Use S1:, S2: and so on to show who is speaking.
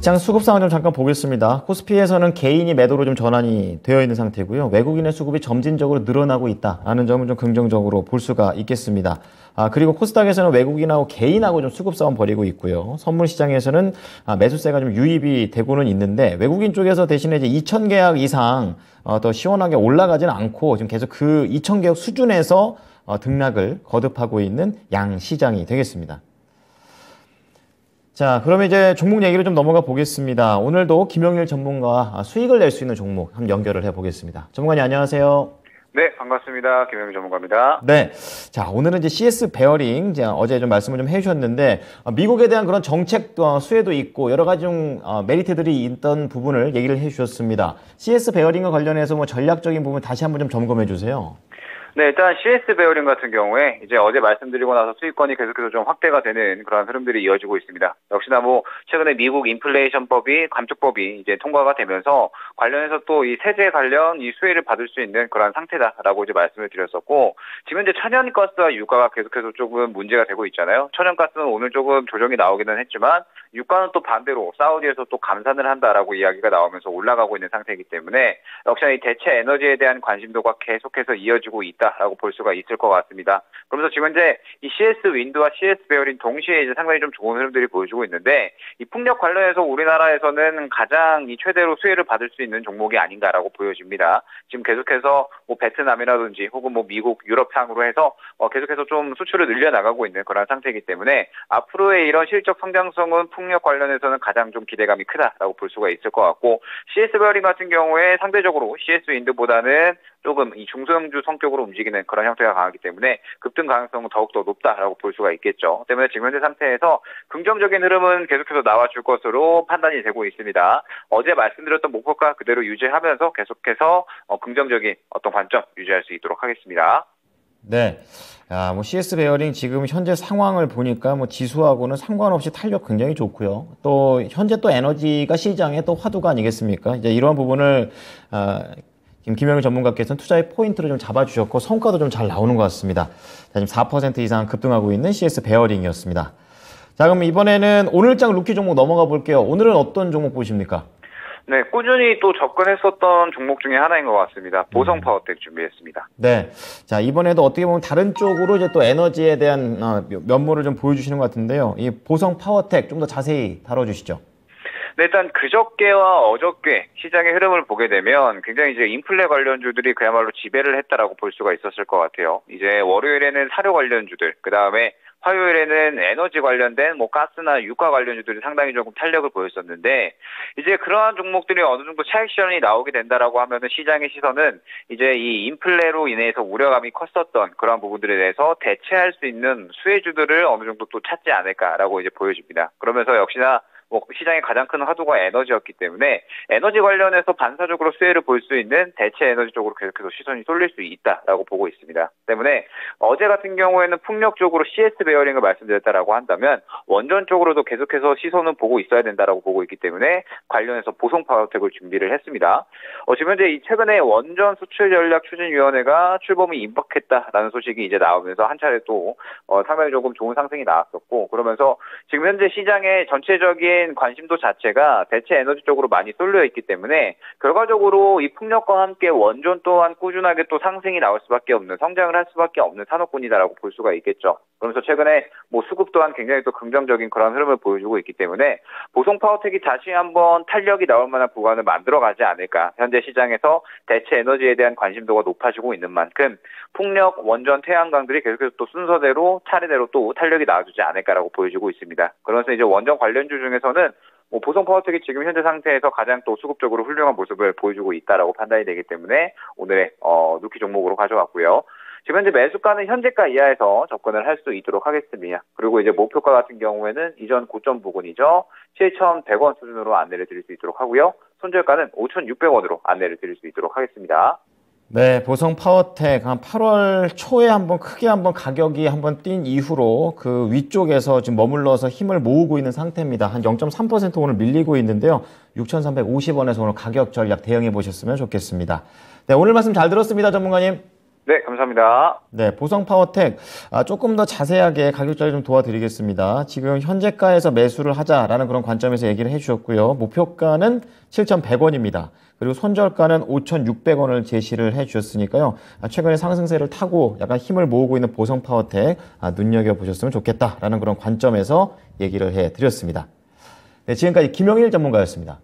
S1: 시장 수급 상황 좀 잠깐 보겠습니다. 코스피에서는 개인이 매도로 좀 전환이 되어 있는 상태고요. 외국인의 수급이 점진적으로 늘어나고 있다라는 점은 좀 긍정적으로 볼 수가 있겠습니다. 그리고 코스닥에서는 외국인하고 개인하고 좀 수급 싸움 벌이고 있고요. 선물 시장에서는 매수세가 좀 유입이 되고는 있는데 외국인 쪽에서 대신에 이제 2,000계약 이상 더 시원하게 올라가지는 않고 지금 계속 그 2,000계약 수준에서 등락을 거듭하고 있는 양 시장이 되겠습니다. 자, 그러면 이제 종목 얘기를 좀 넘어가 보겠습니다. 오늘도 김영일 전문가와 수익을 낼 수 있는 종목 한번 연결을 해보겠습니다. 전문가님 안녕하세요.
S2: 네, 반갑습니다. 김영일 전문가입니다.
S1: 네. 자, 오늘은 이제 CS 베어링, 어제 좀 말씀을 좀 해주셨는데, 미국에 대한 그런 정책 수혜도 있고, 여러 가지 좀, 메리트들이 있던 부분을 얘기를 해주셨습니다. CS 베어링과 관련해서 뭐 전략적인 부분 다시 한번 좀 점검해 주세요.
S2: 네, 일단 CS 베어링 같은 경우에 이제 어제 말씀드리고 나서 수익권이 계속해서 좀 확대가 되는 그런 흐름들이 이어지고 있습니다. 역시나 뭐 최근에 미국 인플레이션법이 감축법이 이제 통과가 되면서 관련해서 또 이 세제 관련 이 수혜를 받을 수 있는 그런 상태다라고 이제 말씀을 드렸었고, 지금 이제 천연가스와 유가가 계속해서 조금 문제가 되고 있잖아요. 천연가스는 오늘 조금 조정이 나오기는 했지만 유가는 또 반대로 사우디에서 또 감산을 한다라고 이야기가 나오면서 올라가고 있는 상태이기 때문에 역시나 이 대체 에너지에 대한 관심도가 계속해서 이어지고 있다라고 볼 수가 있을 것 같습니다. 그러면서 지금 이제 이 CS 윈드와 CS 베어링 동시에 이제 상당히 좀 좋은 흐름들이 보여주고 있는데, 이 풍력 관련해서 우리나라에서는 가장 이 최대로 수혜를 받을 수 있는 종목이 아닌가라고 보여집니다. 지금 계속해서 뭐 베트남이라든지 혹은 뭐 미국, 유럽향으로 해서 계속해서 좀 수출을 늘려나가고 있는 그런 상태이기 때문에 앞으로의 이런 실적 성장성은 풍력 관련해서는 가장 좀 기대감이 크다라고 볼 수가 있을 것 같고, CS 베어링 같은 경우에 상대적으로 CS 윈드보다는 조금 이 중소형주 성격으로 움직이는 그런 형태가 강하기 때문에 급등 가능성은 더욱더 높다라고 볼 수가 있겠죠. 때문에 지금 현재 상태에서 긍정적인 흐름은 계속해서 나와줄 것으로 판단이 되고 있습니다. 어제 말씀드렸던 목표가 그대로 유지하면서 계속해서 긍정적인 어떤 관점 유지할 수 있도록 하겠습니다.
S1: 네. 뭐 CS 베어링 지금 현재 상황을 보니까 뭐 지수하고는 상관없이 탄력 굉장히 좋고요. 또 현재 또 에너지가 시장의 또 화두가 아니겠습니까? 이제 이러한 부분을 지금 김영일 전문가께서는 투자의 포인트를 좀 잡아주셨고 성과도 좀 잘 나오는 것 같습니다. 자, 지금 4% 이상 급등하고 있는 CS 베어링이었습니다. 자, 그럼 이번에는 오늘장 루키 종목 넘어가 볼게요. 오늘은 어떤 종목 보십니까?
S2: 네, 꾸준히 또 접근했었던 종목 중에 하나인 것 같습니다. 보성 파워텍 준비했습니다.
S1: 네. 자, 이번에도 어떻게 보면 다른 쪽으로 이제 또 에너지에 대한 면모를 좀 보여주시는 것 같은데요. 이 보성 파워텍 좀 더 자세히 다뤄주시죠.
S2: 네, 일단 그저께와 어저께 시장의 흐름을 보게 되면 굉장히 이제 인플레 관련주들이 그야말로 지배를 했다라고 볼 수가 있었을 것 같아요. 이제 월요일에는 사료 관련주들, 그 다음에 화요일에는 에너지 관련된 뭐 가스나 유가 관련주들이 상당히 조금 탄력을 보였었는데, 이제 그러한 종목들이 어느 정도 차익 실현이 나오게 된다라고 하면은 시장의 시선은 이제 이 인플레로 인해서 우려감이 컸었던 그러한 부분들에 대해서 대체할 수 있는 수혜주들을 어느 정도 또 찾지 않을까라고 이제 보여집니다. 그러면서 역시나 뭐 시장의 가장 큰 화두가 에너지였기 때문에 에너지 관련해서 반사적으로 수혜를 볼 수 있는 대체 에너지 쪽으로 계속해서 시선이 쏠릴 수 있다라고 보고 있습니다. 때문에 어제 같은 경우에는 풍력 쪽으로 CS 베어링을 말씀드렸다라고 한다면 원전 쪽으로도 계속해서 시선은 보고 있어야 된다라고 보고 있기 때문에 관련해서 보성 파워텍을 준비를 했습니다. 지금 현재 최근에 원전 수출 전략 추진위원회가 출범이 임박했다라는 소식이 이제 나오면서 한 차례 또 상당히 조금 좋은 상승이 나왔었고, 그러면서 지금 현재 시장의 전체적인 관심도 자체가 대체 에너지 쪽으로 많이 쏠려 있기 때문에 결과적으로 이 풍력과 함께 원전 또한 꾸준하게 또 상승이 나올 수밖에 없는, 성장을 할 수밖에 없는 산업군이다라고 볼 수가 있겠죠. 그러면서 최근에 뭐 수급 또한 굉장히 또 긍정적인 그런 흐름을 보여주고 있기 때문에 보성 파워텍이 다시 한번 탄력이 나올 만한 구간을 만들어가지 않을까. 현재 시장에서 대체 에너지에 대한 관심도가 높아지고 있는 만큼 풍력, 원전, 태양광들이 계속해서 또 순서대로 차례대로 또 탄력이 나와주지 않을까라고 보여지고 있습니다. 그러면서 이제 원전 관련주 중에서는 뭐 보성 파워텍이 지금 현재 상태에서 가장 또 수급적으로 훌륭한 모습을 보여주고 있다라고 판단이 되기 때문에 오늘의 루키 종목으로 가져왔고요. 지금 현재 매수가는 현재가 이하에서 접근을 할 수 있도록 하겠습니다. 그리고 이제 목표가 같은 경우에는 이전 고점 부근이죠. 7,100원 수준으로 안내를 드릴 수 있도록 하고요. 손절가는 5,600원으로 안내를 드릴 수 있도록 하겠습니다.
S1: 네, 보성 파워텍 한 8월 초에 한번 크게 한번 가격이 한번 뛴 이후로 그 위쪽에서 지금 머물러서 힘을 모으고 있는 상태입니다. 한 0.3% 오늘 밀리고 있는데요. 6,350원에서 오늘 가격 전략 대응해 보셨으면 좋겠습니다. 네, 오늘 말씀 잘 들었습니다, 전문가님.
S2: 네, 감사합니다.
S1: 네, 보성파워텍 조금 더 자세하게 가격 전략 좀 도와드리겠습니다. 지금 현재가에서 매수를 하자라는 그런 관점에서 얘기를 해주셨고요. 목표가는 7,100원입니다. 그리고 손절가는 5,600원을 제시를 해주셨으니까요. 최근에 상승세를 타고 약간 힘을 모으고 있는 보성파워텍 눈여겨보셨으면 좋겠다라는 그런 관점에서 얘기를 해드렸습니다. 네, 지금까지 김영일 전문가였습니다.